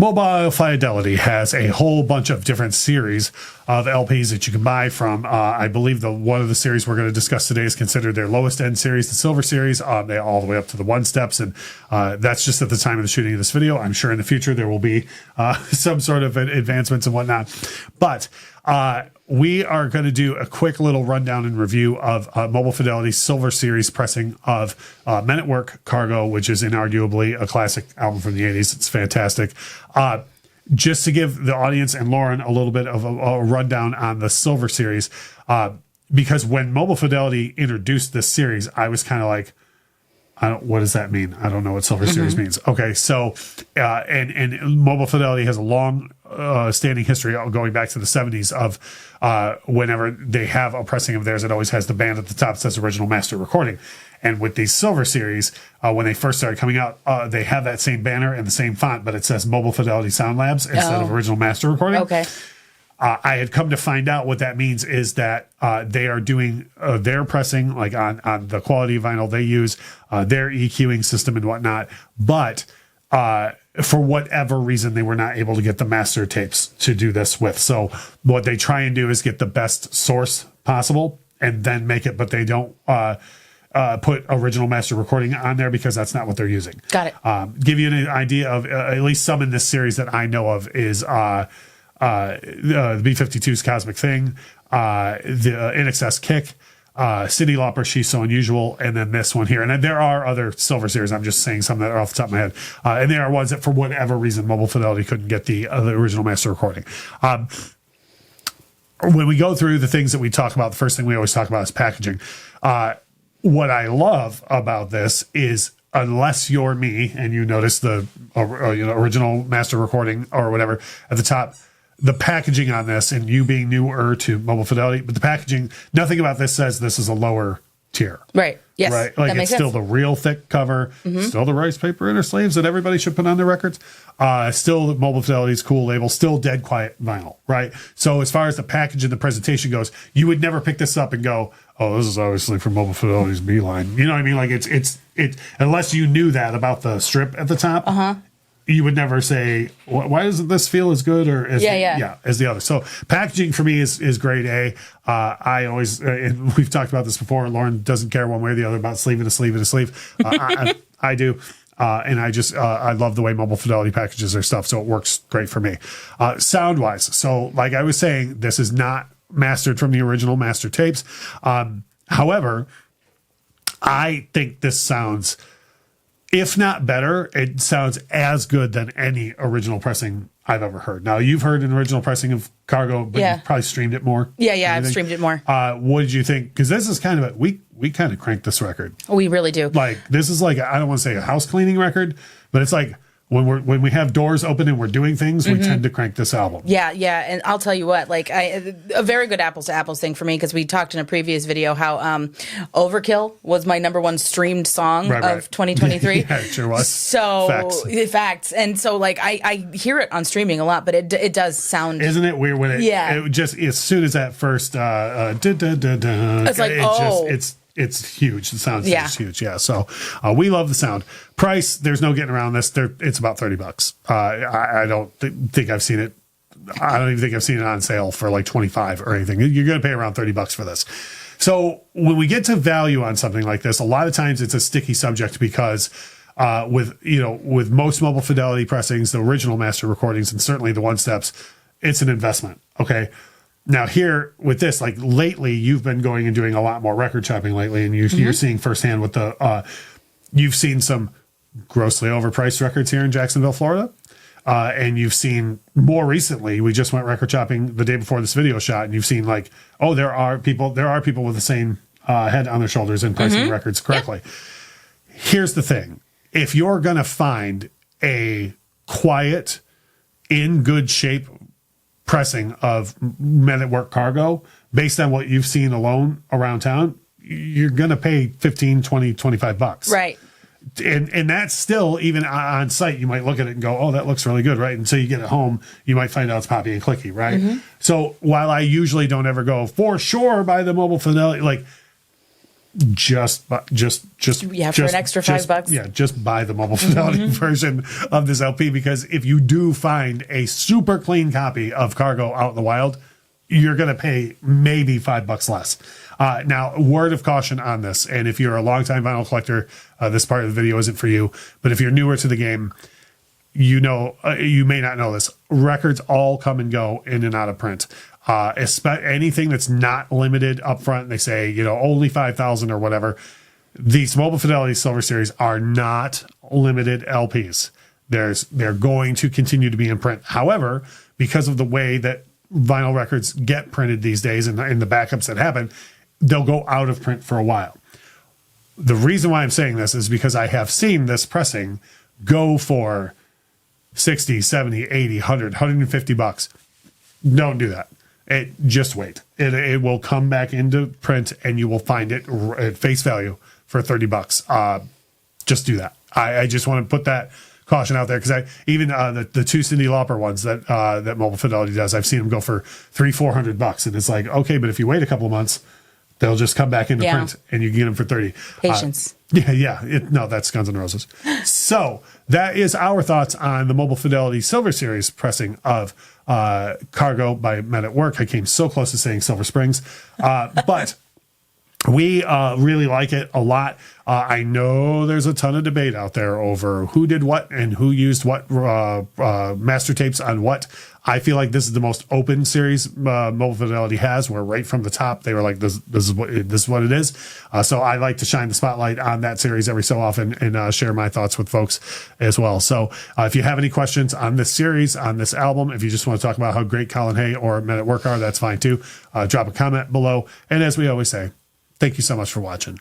Mobile Fidelity has a whole bunch of different series of LPs that you can buy from. I believe one of the series we're going to discuss today is considered their lowest end series, the Silver Series. They all the way up to the one steps, and that's just at the time of the shooting of this video. I'm sure in the future there will be some sort of advancements and whatnot, but we are going to do a quick little rundown and review of Mobile Fidelity Silver Series pressing of Men at Work Cargo, which is inarguably a classic album from the 80s. It's fantastic. Just to give the audience and Lauren a little bit of a rundown on the Silver Series, because when Mobile Fidelity introduced this series, I was kind of like, what does that mean? I don't know what Silver Series means. Okay, so and Mobile Fidelity has a long standing history going back to the 70s of whenever they have a pressing of theirs, it always has the band at the top that says original master recording. And with these Silver Series, when they first started coming out, they have that same banner and the same font, but it says Mobile Fidelity Sound Labs instead of original master recording. Okay. I had come to find out what that means is that they are doing their pressing, like on the quality vinyl they use, their EQing system and whatnot. But for whatever reason, they were not able to get the master tapes to do this with. So what they try and do is get the best source possible and then make it, but they don't put original master recording on there because that's not what they're using. Got it. Give you an idea of at least some in this series that I know of is the B-52's Cosmic Thing, the NXS Kick, Cyndi Lauper, She's So Unusual, and then this one here. And there are other Silver Series. I'm just saying some that are off the top of my head. And there are ones that, for whatever reason, Mobile Fidelity couldn't get the original master recording. When we go through the things that we talk about, the first thing we always talk about is packaging. What I love about this is, unless you're me and you notice the original master recording or whatever at the top, the packaging on this, and you being newer to Mobile Fidelity, but the packaging, nothing about this says this is a lower tier. Right. Yes. Right. Like, it's still the real thick cover, still the rice paper inner sleeves that everybody should put on their records. Still Mobile Fidelity's cool label, still dead quiet vinyl. Right. So as far as the package and the presentation goes, you would never pick this up and go, oh, this is obviously from Mobile Fidelity's B line. You know what I mean? Like it's unless you knew that about the strip at the top. You would never say, why doesn't this feel as good or as as the other? So packaging for me is grade A. I always, and we've talked about this before, Lauren doesn't care one way or the other about sleeve and a sleeve and a sleeve. I do. And I love the way Mobile Fidelity packages their stuff. So it works great for me. Sound wise. So like I was saying, this is not mastered from the original master tapes. However, I think this sounds, if not better, it sounds as good than any original pressing I've ever heard. Now, you've heard an original pressing of Cargo, but you've probably streamed it more. Yeah, I've streamed it more. What did you think? Because this is kind of we kind of cranked this record. We really do. Like, this is like, I don't want to say a house cleaning record, but it's like, when we have doors open and we're doing things, we tend to crank this album. Yeah, and I'll tell you what, like a very good apples to apples thing for me, because we talked in a previous video how Overkill was my #1 streamed song of 2023. Yeah, it sure was. So facts. And so like I hear it on streaming a lot, but it does sound. Isn't it weird when it just, as soon as that first it's like it's huge. The sound is huge. Yeah. So we love the sound. Price, there's no getting around this. It's about $30. I don't think I've seen it. I don't even think I've seen it on sale for like 25 or anything. You're going to pay around $30 for this. So when we get to value on something like this, a lot of times it's a sticky subject because with most Mobile Fidelity pressings, the original master recordings, and certainly the one steps, it's an investment. Okay. Now here with this, like lately, you've been going and doing a lot more record shopping lately, and you're seeing firsthand with you've seen some grossly overpriced records here in Jacksonville, Florida, and you've seen more recently. We just went record shopping the day before this video shot, and you've seen like, oh, there are people with the same head on their shoulders and pricing records correctly. Yeah. Here's the thing: if you're gonna find a quiet, in good shape pressing of Men at Work Cargo based on what you've seen alone around town, you're going to pay $15, $20, $25. Right. And that's still, even on site, you might look at it and go, oh, that looks really good, right? Until you get it home, you might find out it's poppy and clicky, right? So while I usually don't ever go, for sure, by the Mobile Fidelity, like, for an extra $5. Yeah, just buy the Mobile Fidelity version of this LP, because if you do find a super clean copy of Cargo out in the wild, you're going to pay maybe $5 less. Now, word of caution on this, and if you're a longtime vinyl collector, this part of the video isn't for you, but if you're newer to the game, you may not know this. Records all come and go in and out of print. Anything that's not limited up front, they say, only 5,000 or whatever. These Mobile Fidelity Silver Series are not limited LPs. They're going to continue to be in print. However, because of the way that vinyl records get printed these days and the backups that happen, they'll go out of print for a while. The reason why I'm saying this is because I have seen this pressing go for 60, 70, 80, 100, $150. Don't do that. Just wait. It will come back into print and you will find it at face value for $30. Just do that. I just want to put that caution out there, because even the two Cyndi Lauper ones that Mobile Fidelity does, I've seen them go for $300-$400, and it's like, okay, but if you wait a couple of months, they'll just come back into print and you can get them for $30. Patience. No, that's Guns N' Roses. So that is our thoughts on the Mobile Fidelity Silver Series pressing of Cargo by Men at Work. I came so close to saying Silver Springs, but we really like it a lot. I know there's a ton of debate out there over who did what and who used what master tapes on what. I feel like this is the most open series Mobile Fidelity has, where right from the top they were like, this is what it is. So I like to shine the spotlight on that series every so often and share my thoughts with folks as well. So if you have any questions on this series, on this album, if you just want to talk about how great Colin Hay or Men at Work are, that's fine too. Drop a comment below. And as we always say, thank you so much for watching.